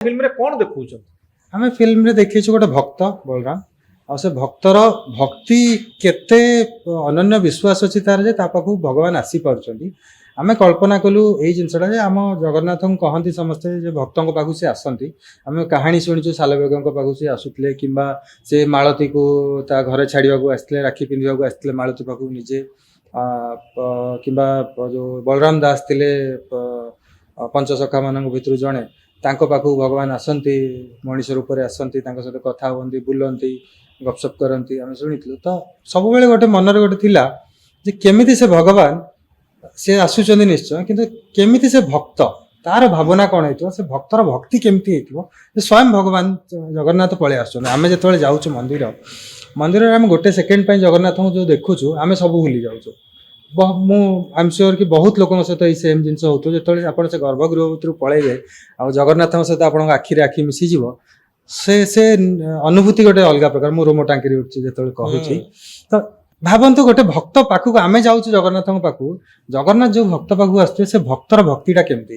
film रे कौन देखुछ आम फिल्म रे देखी गोटे भक्त बलराम आ से भक्तर भक्ति केते अनन्य विश्वास अच्छी तार जे पाखु भगवान आसी पार्टी आम कल्पना कलु यही जिनसा आम जगन्नाथ को कहती समस्ते जे भक्तों पाखु से आसती आम कहानी शुणुचु सालबेग पाखु से आसुले कि से मालती को ता घरे छाड़ा आसते राखी पिंधा आसते मालती पाखु निजे कि जो बलराम दास थे पंचसखा मान भर जड़े तांको पाखु भगवान आसती मनीष रूप से आसती सहित कथा हुई बुलती गपसप करती आम शुणी तो सब गोटे मनरे गोटे थिला जे केमिति से भगवान से आसुच निश्चय किंतु केमिति से भक्त तार भावना कौन हो से भक्तर भक्ति केमिति हो स्वयं भगवान जगन्नाथ पलि आम जो जाऊँ मंदिर मंदिर आम गोटे सेकेंड जगन्नाथ को जो देखुचु आम सब भूली जाऊँ आई एम श्योर कि बहुत लोगों सहित ये सेम जिन हो जो आप गर्भगृह भर पलैबे आ जगन्नाथ सहित आप आखिरे आखि मिसीज से अनुभूति गोटे अलग प्रकार मो रोम टांकी उठुची जो कहूँ तो भावतु गोटे भक्त पाखक आम जाऊँ जगन्नाथ पाखु जगन्नाथ जो भक्त पाखु आसते से भक्तर भक्तिटा केमती